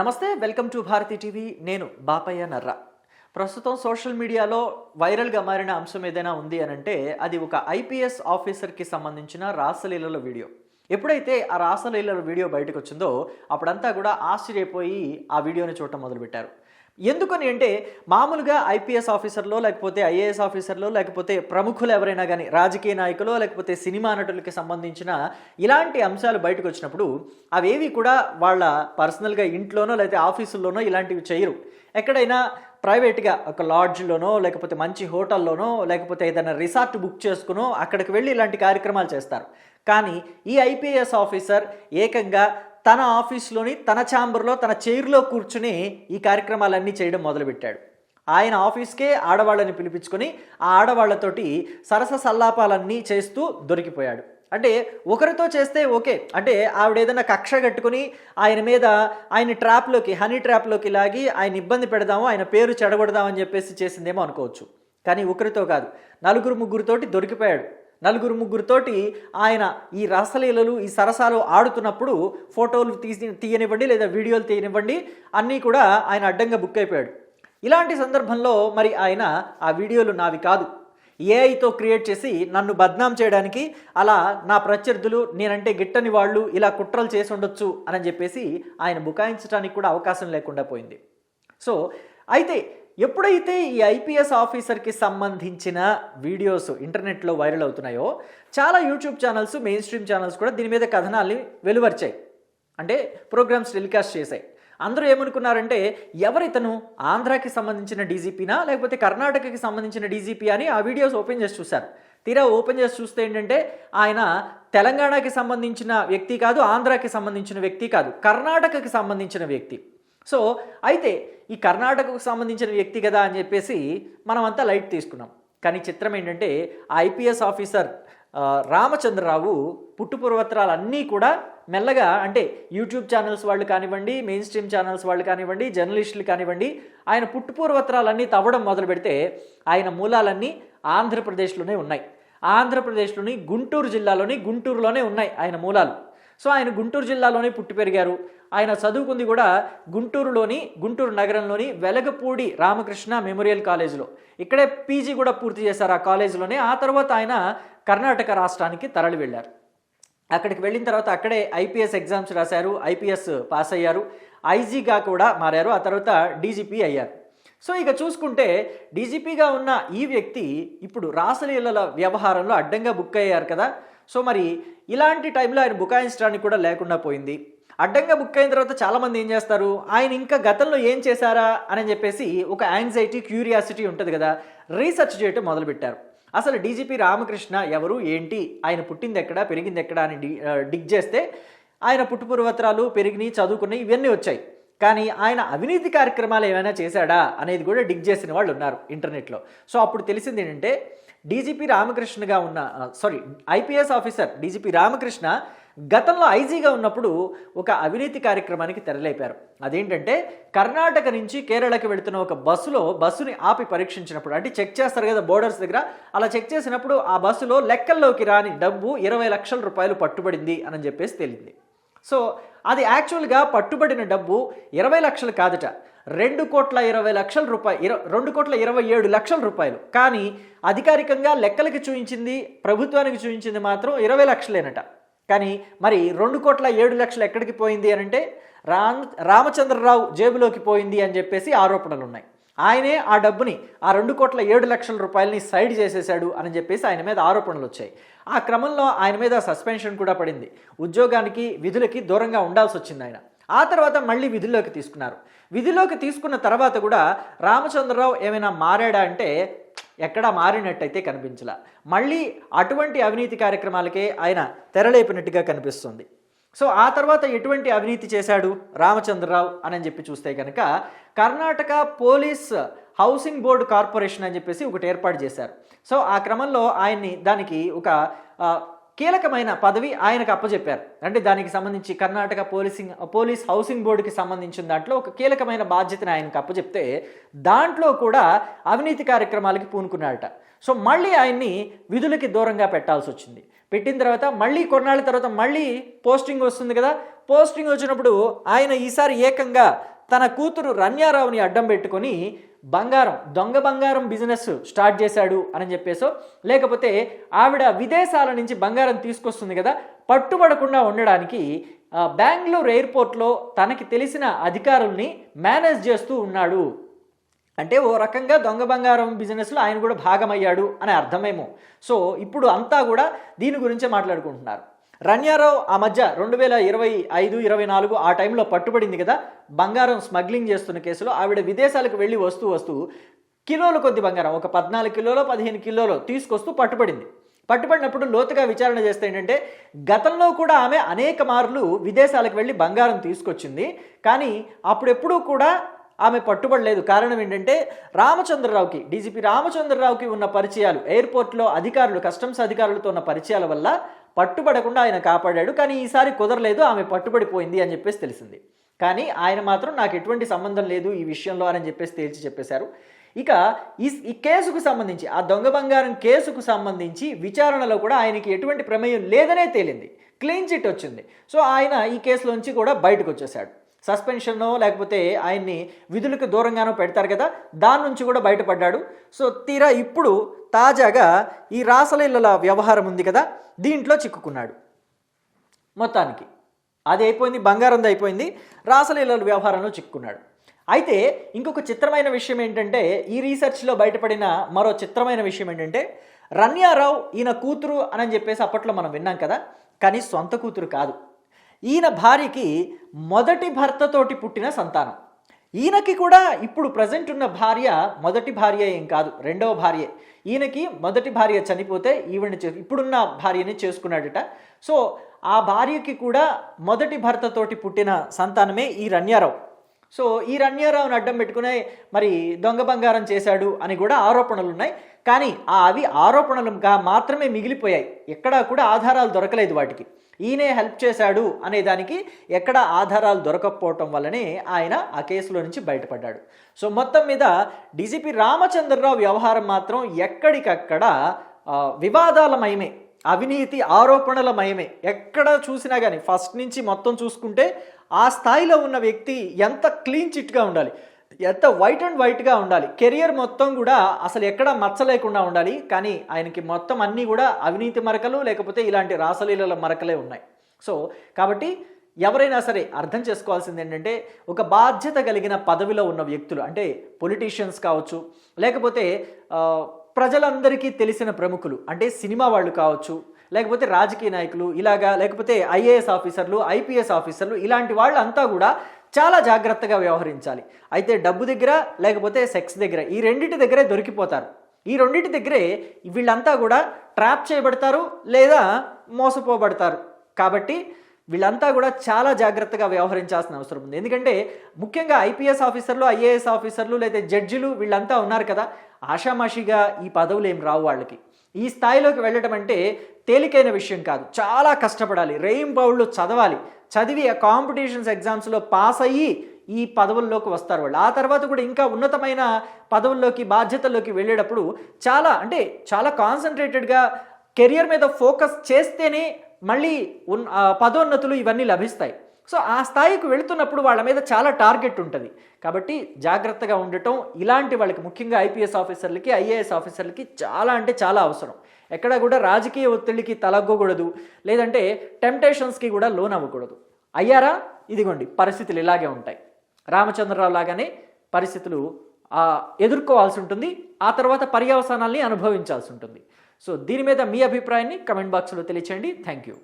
నమస్తే, welcome to Bharati TV. నేను బాపయ్య నర్రా. ప్రస్తుతం సోషల్ మీడియాలో వైరల్గా మారిన అంశం ఏదైనా ఉంది అని అంటే అది ఒక ఐపీఎస్ ఆఫీసర్కి సంబంధించిన రాసలీలల వీడియో. ఎప్పుడైతే ఆ రాసలీలల వీడియో బయటకు వచ్చిందో అప్పుడంతా కూడా ఆశ్చర్యపోయి ఆ వీడియోని చూడటం మొదలుపెట్టారు. ఎందుకని అంటే మామూలుగా ఐపీఎస్ ఆఫీసర్లో లేకపోతే ఐఏఎస్ ఆఫీసర్లో లేకపోతే ప్రముఖులు ఎవరైనా కానీ రాజకీయ నాయకులు లేకపోతే సినిమా నటులకి సంబంధించిన ఇలాంటి అంశాలు బయటకు వచ్చినప్పుడు అవేవి కూడా వాళ్ళ పర్సనల్గా ఇంట్లోనో లేకపోతే ఆఫీసుల్లోనో ఇలాంటివి చేయరు. ఎక్కడైనా ప్రైవేట్గా ఒక లాడ్జ్లోనో లేకపోతే మంచి హోటల్లోనో లేకపోతే ఏదైనా రిసార్ట్ బుక్ చేసుకునో అక్కడికి వెళ్ళి ఇలాంటి కార్యక్రమాలు చేస్తారు. కానీ ఈ ఐపీఎస్ ఆఫీసర్ ఏకంగా తన ఆఫీస్లోని తన ఛాంబర్లో తన చైర్లో కూర్చుని ఈ కార్యక్రమాలన్నీ చేయడం మొదలుపెట్టాడు. ఆయన ఆఫీస్కే ఆడవాళ్ళని పిలిపించుకొని ఆ ఆడవాళ్లతోటి సరస సల్లాపాలన్నీ చేస్తూ దొరికిపోయాడు. అంటే ఒకరితో చేస్తే ఓకే, అంటే ఆవిడ ఏదైనా కక్ష కట్టుకుని ఆయన మీద ఆయన ట్రాప్లోకి హనీ ట్రాప్లోకి లాగి ఆయన ఇబ్బంది పెడదాము, ఆయన పేరు చెడగొడదామని చెప్పేసి చేసిందేమో అనుకోవచ్చు. కానీ ఒకరితో కాదు, నలుగురు ముగ్గురితోటి దొరికిపోయాడు. నలుగురు ముగ్గురితోటి ఆయన ఈ రసలీలలు ఈ సరసాలు ఆడుతున్నప్పుడు ఫోటోలు తీయనివ్వండి లేదా వీడియోలు తీయనివ్వండి అన్నీ కూడా ఆయన అడ్డంగా బుక్ అయిపోయాడు. ఇలాంటి సందర్భంలో మరి ఆయన ఆ వీడియోలు నావి కాదు, ఏఐతో క్రియేట్ చేసి నన్ను బద్నాం చేయడానికి, అలా నా ప్రత్యర్థులు నేనంటే గిట్టని వాళ్ళు ఇలా కుట్రలు చేసి ఉండొచ్చు అని చెప్పేసి ఆయన బుకాయించడానికి కూడా అవకాశం లేకుండా పోయింది. సో అయితే ఎప్పుడైతే ఈ ఐపీఎస్ ఆఫీసర్కి సంబంధించిన వీడియోస్ ఇంటర్నెట్లో వైరల్ అవుతున్నాయో చాలా YouTube channels, main stream channels కూడా దీని మీద కథనాల్ని వెలువరిచాయి, అంటే ప్రోగ్రామ్స్ టెలికాస్ట్ చేశాయి. అందరూ ఏమనుకున్నారంటే ఎవరితను ఆంధ్రాకి సంబంధించిన డీజీపీనా లేకపోతే కర్ణాటకకి సంబంధించిన డీజీపీ అని ఆ వీడియోస్ ఓపెన్ చేసి చూశారు. తీరా ఓపెన్ చేసి చూస్తే ఏంటంటే ఆయన తెలంగాణకి సంబంధించిన వ్యక్తి కాదు, ఆంధ్రాకి సంబంధించిన వ్యక్తి కాదు, కర్ణాటకకి సంబంధించిన వ్యక్తి. సో అయితే ఈ కర్ణాటకకు సంబంధించిన వ్యక్తి కదా అని చెప్పేసి మనమంతా లైట్ తీసుకున్నాం. కానీ చిత్రం ఏంటంటే ఆ ఐపీఎస్ ఆఫీసర్ రామచంద్రరావు పుట్టుపూర్వత్రాలన్నీ కూడా మెల్లగా, అంటే యూట్యూబ్ ఛానల్స్ వాళ్ళు కానివ్వండి, మెయిన్ స్ట్రీమ్ ఛానల్స్ వాళ్ళు కానివ్వండి, జర్నలిస్టులు కానివ్వండి, ఆయన పుట్టుపూర్వత్రాలన్నీ తవ్వడం మొదలు పెడితే ఆయన మూలాలన్నీ ఆంధ్రప్రదేశ్లోనే ఉన్నాయి. ఆంధ్రప్రదేశ్లోని గుంటూరు జిల్లాలోని గుంటూరులోనే ఉన్నాయి ఆయన మూలాలు. సో ఆయన గుంటూరు జిల్లాలోనే పుట్టి పెరిగారు. ఆయన చదువుకుంది కూడా గుంటూరు నగరంలోని వెలగపూడి రామకృష్ణ మెమోరియల్ కాలేజీలో. ఇక్కడే పీజీ కూడా పూర్తి చేశారు ఆ కాలేజీలోనే. ఆ తర్వాత ఆయన కర్ణాటక రాష్ట్రానికి తరలి వెళ్ళారు. అక్కడికి వెళ్ళిన తర్వాత అక్కడే ఐపీఎస్ ఎగ్జామ్స్ రాశారు, ఐపీఎస్ పాస్ అయ్యారు, ఐజీగా కూడా మారారు, ఆ తర్వాత డీజీపీ అయ్యారు. సో ఇక చూసుకుంటే డీజీపీగా ఉన్న ఈ వ్యక్తి ఇప్పుడు రాసలీలల వ్యవహారంలో అడ్డంగా బుక్ అయ్యారు కదా. సో మరి ఇలాంటి టైంలో ఆయన బుకాయించడానికి కూడా లేకుండా పోయింది. అడ్డంగా బుక్ అయిన తర్వాత చాలామంది ఏం చేస్తారు, ఆయన ఇంకా గతంలో ఏం చేశారా అని చెప్పేసి ఒక యాంగ్జైటీ, క్యూరియాసిటీ ఉంటుంది కదా, రీసెర్చ్ చేయటం మొదలుపెట్టారు. అసలు డీజీపీ రామకృష్ణ ఎవరు, ఏంటి, ఆయన పుట్టింది ఎక్కడ, పెరిగింది ఎక్కడ అని డిగ్ చేస్తే ఆయన పుట్టుపూర్వత్రాలు, పెరిగినాయి, చదువుకున్నాయి, ఇవన్నీ వచ్చాయి. కానీ ఆయన అవినీతి కార్యక్రమాలు ఏమైనా చేశాడా అనేది కూడా డిగ్ చేసిన వాళ్ళు ఉన్నారు ఇంటర్నెట్లో. సో అప్పుడు తెలిసింది ఏంటంటే డీజీపీ రామకృష్ణగా ఉన్న ఐపీఎస్ ఆఫీసర్ డీజీపీ రామకృష్ణ గతంలో ఐజీగా ఉన్నప్పుడు ఒక అవినీతి కార్యక్రమానికి తెరలేపారు. అదేంటంటే కర్ణాటక నుంచి కేరళకి వెళుతున్న ఒక బస్సుని ఆపి పరీక్షించినప్పుడు, అంటే చెక్ చేస్తారు కదా బోర్డర్స్ దగ్గర, అలా చెక్ చేసినప్పుడు ఆ బస్సులో లెక్కల్లోకి రాని డబ్బు 20 లక్షల రూపాయలు పట్టుబడింది అని చెప్పేసి తేలింది. సో అది యాక్చువల్గా పట్టుబడిన డబ్బు 20 లక్షలు కాదట, 2,20,00,000 లక్షల రూపాయలు. కానీ అధికారికంగా లెక్కలకి చూయించింది, ప్రభుత్వానికి చూయించింది మాత్రం 20 లక్షలేనట. కానీ మరి 2,07,00,000 ఎక్కడికి పోయింది అని అంటే రామచంద్రరావు జేబులోకి పోయింది అని చెప్పేసి ఆరోపణలు ఉన్నాయి. ఆయనే ఆ డబ్బుని, ఆ 2,07,00,000 రూపాయలని సైడ్ చేసేశాడు అని చెప్పేసి ఆయన మీద ఆరోపణలు వచ్చాయి. ఆ క్రమంలో ఆయన మీద సస్పెన్షన్ కూడా పడింది, ఉద్యోగానికి విధులకి దూరంగా ఉండాల్సి వచ్చింది ఆయన. ఆ తర్వాత మళ్ళీ విధుల్లోకి తీసుకున్నారు. విధుల్లోకి తీసుకున్న తర్వాత కూడా రామచంద్రరావు ఏమైనా మారాడా అంటే ఎక్కడా మారినట్టయితే కనిపించలా. మళ్ళీ అటువంటి అవినీతి కార్యక్రమాలకే ఆయన తెరలేపినట్టుగా కనిపిస్తుంది. సో ఆ తర్వాత ఎటువంటి అవినీతి చేశాడు రామచంద్రరావు అని చెప్పి చూస్తే కనుక Karnataka police housing board corporation అని చెప్పేసి ఒకటి ఏర్పాటు చేశారు. సో ఆ క్రమంలో ఆయన్ని దానికి ఒక కీలకమైన పదవి ఆయనకు అప్పచెప్పారు. అంటే దానికి సంబంధించి కర్ణాటక పోలీస్ హౌసింగ్ బోర్డుకి సంబంధించిన దాంట్లో ఒక కీలకమైన బాధ్యతను ఆయనకు అప్పచెప్తే దాంట్లో కూడా అవినీతి కార్యక్రమాలకి పూనుకున్నాడట. సో మళ్ళీ ఆయన్ని విధులకి దూరంగా పెట్టాల్సి వచ్చింది. పెట్టిన తర్వాత మళ్ళీ కొన్నాళ్ళ తర్వాత మళ్ళీ పోస్టింగ్ వస్తుంది కదా, పోస్టింగ్ వచ్చినప్పుడు ఆయన ఈసారి ఏకంగా తన కూతురు రన్యారావుని అడ్డం పెట్టుకొని దొంగ బంగారం బిజినెస్ స్టార్ట్ చేశాడు అని చెప్పేసో, లేకపోతే ఆవిడ విదేశాల నుంచి బంగారం తీసుకొస్తుంది కదా, పట్టుబడకుండా ఉండడానికి బెంగళూరు ఎయిర్పోర్ట్లో తనకి తెలిసిన అధికారుల్ని మేనేజ్ చేస్తూ ఉన్నాడు అంటే ఓ రకంగా దొంగ బంగారం బిజినెస్లో ఆయన కూడా భాగమయ్యాడు అని అర్థమేమో. సో ఇప్పుడు అంతా కూడా దీని గురించే మాట్లాడుకుంటున్నారు. రన్యారావు ఆ మధ్య 2025-24 ఆ టైంలో పట్టుబడింది కదా బంగారం స్మగ్లింగ్ చేస్తున్న కేసులో. ఆవిడ విదేశాలకు వెళ్ళి వస్తూ కిలోల కొద్ది బంగారం, ఒక 14 కిలోలో 15 కిలోలో తీసుకొస్తూ పట్టుబడినప్పుడు లోతుగా విచారణ చేస్తే ఏంటంటే, గతంలో కూడా ఆమె అనేక మార్లు విదేశాలకు వెళ్ళి బంగారం తీసుకొచ్చింది, కానీ అప్పుడెప్పుడూ కూడా ఆమె పట్టుబడలేదు. కారణం ఏంటంటే, డీజీపీ రామచంద్రరావుకి ఉన్న పరిచయాలు, ఎయిర్పోర్ట్లో కస్టమ్స్ అధికారులతో ఉన్న పరిచయాల వల్ల పట్టుబడకుండా ఆయన కాపాడాడు. కానీ ఈసారి కుదరలేదు, ఆమె పట్టుబడిపోయింది అని చెప్పేసి తెలిసింది. కానీ ఆయన మాత్రం నాకు ఎటువంటి సంబంధం లేదు ఈ విషయంలో అని చెప్పేసి తేల్చి చెప్పేశారు. ఇక ఈ కేసుకు సంబంధించి, ఆ దొంగ బంగారం కేసుకు సంబంధించి విచారణలో కూడా ఆయనకి ఎటువంటి ప్రమేయం లేదనే తేలింది, క్లీన్ చిట్ వచ్చింది. సో ఆయన ఈ కేసులోంచి కూడా బయటకు వచ్చేసాడు. సస్పెన్షనో లేకపోతే ఆయన్ని విధులకు దూరంగానో పెడతారు కదా, దాని నుంచి కూడా బయటపడ్డాడు. సో తీరా ఇప్పుడు తాజాగా ఈ రాసలీలల వ్యవహారం ఉంది కదా, దీంట్లో చిక్కుకున్నాడు. మొత్తానికి అది అయిపోయింది, బంగారంది అయిపోయింది, రాసలీలల వ్యవహారంలో చిక్కుకున్నాడు. అయితే ఇంకొక చిత్రమైన విషయం ఏంటంటే, ఈ రీసెర్చ్లో బయటపడిన మరో చిత్రమైన విషయం ఏంటంటే, రన్యారావు ఈయన కూతురు అని చెప్పేసి అప్పట్లో మనం విన్నాం కదా, కానీ సొంత కూతురు కాదు. ఈయన భార్యకి మొదటి భర్తతోటి పుట్టిన సంతానం. ఈయనకి కూడా ఇప్పుడు ప్రజెంట్ ఉన్న భార్య మొదటి భార్య ఏం కాదు, రెండవ భార్యే. ఈయనకి మొదటి భార్య చనిపోతే ఇప్పుడున్న భార్యని చేసుకున్నాడట. సో ఆ భార్యకి కూడా మొదటి భర్తతోటి పుట్టిన సంతానమే ఈ రన్యారావు. సో ఈ రన్యారావుని అడ్డం పెట్టుకునే మరి దొంగ బంగారం చేశాడు అని కూడా ఆరోపణలు ఉన్నాయి. కానీ అవి ఆరోపణలుగా మాత్రమే మిగిలిపోయాయి, ఎక్కడా కూడా ఆధారాలు దొరకలేదు వాటికి. ఈయనే హెల్ప్ చేశాడు అనే దానికి ఎక్కడ ఆధారాలు దొరకకపోవటం వల్లనే ఆయన ఆ కేసులో నుంచి బయటపడ్డాడు. సో మొత్తం మీద డీజీపీ రామచంద్రరావు వ్యవహారం మాత్రం ఎక్కడికక్కడ వివాదాలమయమే, అవినీతి ఆరోపణలమయమే. ఎక్కడ చూసినా కానీ ఫస్ట్ నుంచి మొత్తం చూసుకుంటే ఆ స్థాయిలో ఉన్న వ్యక్తి ఎంత క్లీన్ చిట్గా ఉండాలి, ఎంత వైట్గా ఉండాలి, కెరియర్ మొత్తం కూడా అసలు ఎక్కడ మచ్చ లేకుండా ఉండాలి. కానీ ఆయనకి మొత్తం అన్నీ కూడా అవినీతి మరకలు, లేకపోతే ఇలాంటి రాసలీలల మరకలే ఉన్నాయి. సో కాబట్టి ఎవరైనా సరే అర్థం చేసుకోవాల్సింది ఏంటంటే, ఒక బాధ్యత కలిగిన పదవిలో ఉన్న వ్యక్తులు, అంటే పొలిటీషియన్స్ కావచ్చు, లేకపోతే ప్రజలందరికీ తెలిసిన ప్రముఖులు, అంటే సినిమా వాళ్ళు కావచ్చు, లేకపోతే రాజకీయ నాయకులు ఇలాగా, లేకపోతే ఐఏఎస్ ఆఫీసర్లు, ఐపీఎస్ ఆఫీసర్లు, ఇలాంటి వాళ్ళంతా కూడా చాలా జాగ్రత్తగా వ్యవహరించాలి. అయితే డబ్బు దగ్గర లేకపోతే సెక్స్ దగ్గర, ఈ రెండింటి దగ్గరే దొరికిపోతారు. ఈ రెండింటి దగ్గరే వీళ్ళంతా కూడా ట్రాప్ చేయబడతారు లేదా మోసపోబడతారు. కాబట్టి వీళ్ళంతా కూడా చాలా జాగ్రత్తగా వ్యవహరించాల్సిన అవసరం ఉంది. ఎందుకంటే ముఖ్యంగా ఐపీఎస్ ఆఫీసర్లు, ఐఏఎస్ ఆఫీసర్లు, లేదా జడ్జిలు వీళ్ళంతా ఉన్నారు కదా, ఆషామాషిగా ఈ పదవులు ఏం రావు వాళ్ళకి. ఈ స్థాయిలోకి వెళ్ళటం అంటే తేలికైన విషయం కాదు, చాలా కష్టపడాలి, రేయింబౌళ్ళు చదవాలి, చదివి ఆ కాంపిటీషన్స్ ఎగ్జామ్స్లో పాస్ అయ్యి ఈ పదవుల్లోకి వస్తారు వాళ్ళు. ఆ తర్వాత కూడా ఇంకా ఉన్నతమైన పదవుల్లోకి, బాధ్యతల్లోకి వెళ్ళేటప్పుడు చాలా కాన్సన్ట్రేటెడ్గా కెరియర్ మీద ఫోకస్ చేస్తేనే మళ్ళీ పదోన్నతులు ఇవన్నీ లభిస్తాయి. సో ఆ స్థాయికి వెళుతున్నప్పుడు వాళ్ళ మీద చాలా టార్గెట్ ఉంటుంది. కాబట్టి జాగ్రత్తగా ఉండటం ఇలాంటి వాళ్ళకి, ముఖ్యంగా ఐపీఎస్ ఆఫీసర్లకి, ఐఏఎస్ ఆఫీసర్లకి చాలా అవసరం. ఎక్కడ కూడా రాజకీయ ఒత్తిడికి తలగ్గకూడదు, లేదంటే టెంప్టేషన్స్కి కూడా లోన్ అవ్వకూడదు. అయ్యారా, ఇదిగోండి పరిస్థితులు ఇలాగే ఉంటాయి. రామచంద్రరావు లాగానే పరిస్థితులు ఎదుర్కోవాల్సి ఉంటుంది, ఆ తర్వాత పర్యవసానాల్ని అనుభవించాల్సి ఉంటుంది. సో దీని మీద మీ అభిప్రాయాన్ని కమెంట్ బాక్స్లో తెలియచేయండి. Thank you.